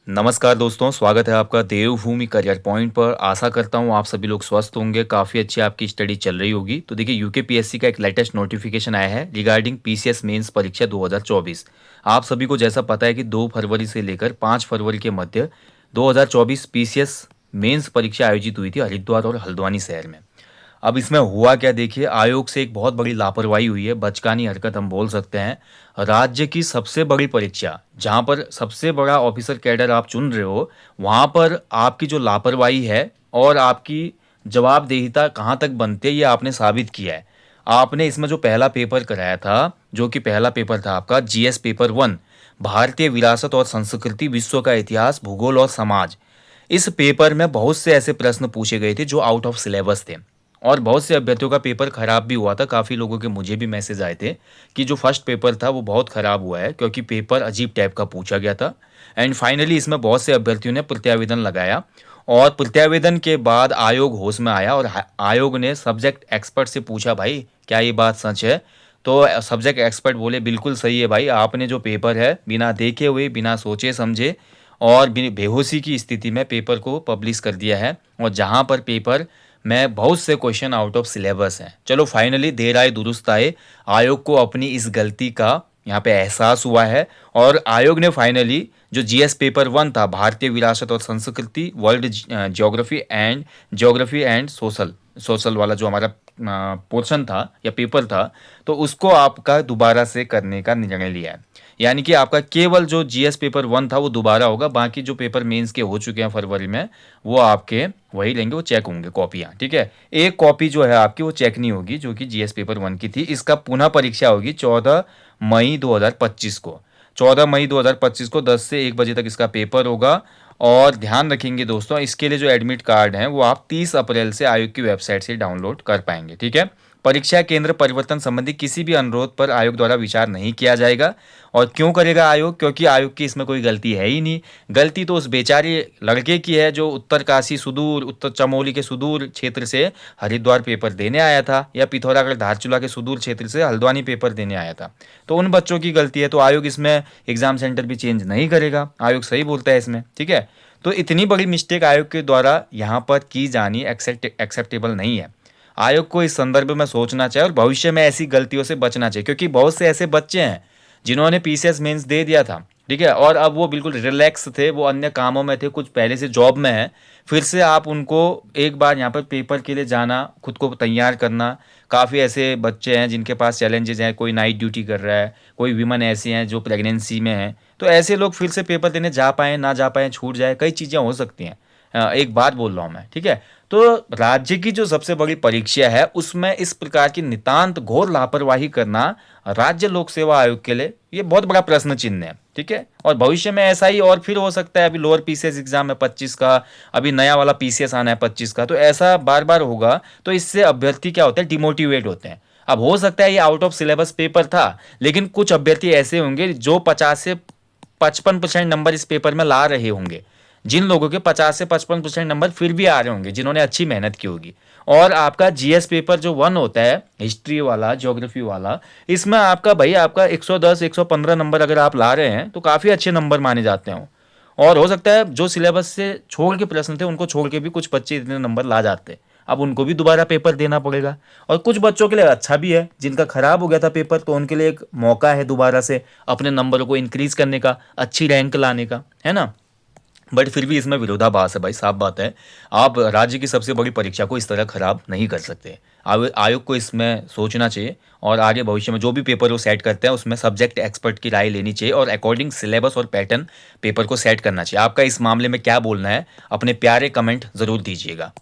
नमस्कार दोस्तों, स्वागत है आपका देवभूमि करियर पॉइंट पर। आशा करता हूँ आप सभी लोग स्वस्थ होंगे, काफ़ी अच्छी आपकी स्टडी चल रही होगी। तो देखिए यूकेपीएससी का एक लेटेस्ट नोटिफिकेशन आया है रिगार्डिंग पीसीएस मेंस परीक्षा 2024। आप सभी को जैसा पता है कि 2 फरवरी से लेकर 5 फरवरी के मध्य 2024 पीसीएस मेंस परीक्षा आयोजित हुई थी हरिद्वार और हल्द्वानी शहर में। अब इसमें हुआ क्या, देखिए आयोग से एक बहुत बड़ी लापरवाही हुई है, बचकानी हरकत हम बोल सकते हैं। राज्य की सबसे बड़ी परीक्षा जहां पर सबसे बड़ा ऑफिसर कैडर आप चुन रहे हो, वहां पर आपकी जो लापरवाही है और आपकी जवाबदेहिता कहां तक बनती है ये आपने साबित किया है। आपने इसमें जो पहला पेपर कराया था, जो कि पहला पेपर था आपका जीएस पेपर 1, भारतीय विरासत और संस्कृति, विश्व का इतिहास, भूगोल और समाज। इस पेपर में बहुत से ऐसे प्रश्न पूछे गए थे जो आउट ऑफ सिलेबस थे और बहुत से अभ्यर्थियों का पेपर खराब भी हुआ था। काफ़ी लोगों के मुझे भी मैसेज आए थे कि जो फर्स्ट पेपर था वो बहुत ख़राब हुआ है क्योंकि पेपर अजीब टाइप का पूछा गया था। एंड फाइनली इसमें बहुत से अभ्यर्थियों ने प्रत्यावेदन लगाया और प्रत्यावेदन के बाद आयोग होश में आया और आयोग ने सब्जेक्ट एक्सपर्ट से पूछा, भाई क्या ये बात सच है? तो सब्जेक्ट एक्सपर्ट बोले बिल्कुल सही है भाई, आपने जो पेपर है बिना देखे हुए, बिना सोचे समझे और बेहोशी की स्थिति में पेपर को पब्लिश कर दिया है और जहाँ पर पेपर में बहुत से क्वेश्चन आउट ऑफ सिलेबस हैं। चलो फाइनली देर आए दुरुस्त आए, आयोग को अपनी इस गलती का यहाँ पे एहसास हुआ है और आयोग ने फाइनली जो जीएस पेपर 1 था, भारतीय विरासत और संस्कृति, world geography and social social वाला जो हमारा पोर्शन था या पेपर था, तो उसको आपका दोबारा से करने का निर्णय लिया है। यानी कि आपका केवल जो जीएस पेपर 1 था वो दोबारा होगा, बाकी जो पेपर मेंस के हो चुके हैं फरवरी में वो आपके वही लेंगे, वो चेक होंगे कॉपियाँ, ठीक है। एक कॉपी जो है आपकी वो चेक नहीं होगी जो कि जीएस पेपर 1 की थी। इसका पुनः परीक्षा होगी 14 मई 2025 को। 14 मई 2025 को 10 से 1 बजे तक इसका पेपर होगा। और ध्यान रखेंगे दोस्तों, इसके लिए जो एडमिट कार्ड हैं वो आप 30 अप्रैल से आयोग की वेबसाइट से डाउनलोड कर पाएंगे, ठीक है। परीक्षा केंद्र परिवर्तन संबंधी किसी भी अनुरोध पर आयोग द्वारा विचार नहीं किया जाएगा। और क्यों करेगा आयोग? क्योंकि आयोग की इसमें कोई गलती है ही नहीं। गलती तो उस बेचारे लड़के की है जो उत्तरकाशी सुदूर, उत्तर चमोली के सुदूर क्षेत्र से हरिद्वार पेपर देने आया था या पिथौरागढ़ धारचूला के सुदूर क्षेत्र से हल्द्वानी पेपर देने आया था। तो उन बच्चों की गलती है, तो आयोग इसमें एग्जाम सेंटर भी चेंज नहीं करेगा। आयोग सही बोलता है इसमें, ठीक है। तो इतनी बड़ी मिस्टेक आयोग के द्वारा यहाँ पर की जानी एक्सेप्टेबल नहीं है। आयोग को इस संदर्भ में सोचना चाहिए और भविष्य में ऐसी गलतियों से बचना चाहिए, क्योंकि बहुत से ऐसे बच्चे हैं जिन्होंने पीसीएस मेंस दे दिया था, ठीक है, और अब वो बिल्कुल रिलैक्स थे, वो अन्य कामों में थे, कुछ पहले से जॉब में है। फिर से आप उनको एक बार यहाँ पर पेपर के लिए जाना, खुद को तैयार करना। काफ़ी ऐसे बच्चे हैं जिनके पास चैलेंजेस हैं, कोई नाइट ड्यूटी कर रहा है, कोई वीमन ऐसी हैं जो प्रेगनेंसी में हैं। तो ऐसे लोग फिर से पेपर देने जा पाएँ ना जा पाएँ, छूट जाए, कई चीज़ें हो सकती हैं। एक बात बोल रहा हूँ मैं, ठीक है। तो राज्य की जो सबसे बड़ी परीक्षा है उसमें इस प्रकार की नितांत घोर लापरवाही करना राज्य लोक सेवा आयोग के लिए ये बहुत बड़ा प्रश्न चिन्ह है, ठीक है। और भविष्य में ऐसा ही और फिर हो सकता है। अभी लोअर पीसीएस एग्जाम है 25 का, अभी नया वाला पीसीएस आना है 25 का, तो ऐसा बार बार होगा। तो इससे अभ्यर्थी क्या होते हैं, डिमोटिवेट होते हैं। अब हो सकता है ये आउट ऑफ सिलेबस पेपर था, लेकिन कुछ अभ्यर्थी ऐसे होंगे जो 50 से 55% नंबर इस पेपर में ला रहे होंगे। जिन लोगों के 50 से 55% नंबर फिर भी आ रहे होंगे, जिन्होंने अच्छी मेहनत की होगी। और आपका जीएस पेपर जो 1 होता है, हिस्ट्री वाला, ज्योग्राफी वाला, इसमें आपका भाई आपका 110 115 नंबर अगर आप ला रहे हैं तो काफ़ी अच्छे नंबर माने जाते हैं। और हो सकता है जो सिलेबस से छोड़ के प्रश्न थे उनको छोड़ के भी कुछ बच्चे इतने नंबर ला जाते हैं। अब उनको भी दोबारा पेपर देना पड़ेगा। और कुछ बच्चों के लिए अच्छा भी है, जिनका खराब हो गया था पेपर, तो उनके लिए एक मौका है दोबारा से अपने नंबरों को इंक्रीज करने का, अच्छी रैंक लाने का, है ना। बट फिर भी इसमें विरोधाभास है भाई, साफ बात है। आप राज्य की सबसे बड़ी परीक्षा को इस तरह खराब नहीं कर सकते। आयोग को इसमें सोचना चाहिए और आगे भविष्य में जो भी पेपर वो सेट करते हैं उसमें सब्जेक्ट एक्सपर्ट की राय लेनी चाहिए और अकॉर्डिंग सिलेबस और पैटर्न पेपर को सेट करना चाहिए। आपका इस मामले में क्या बोलना है, अपने प्यारे कमेंट ज़रूर दीजिएगा।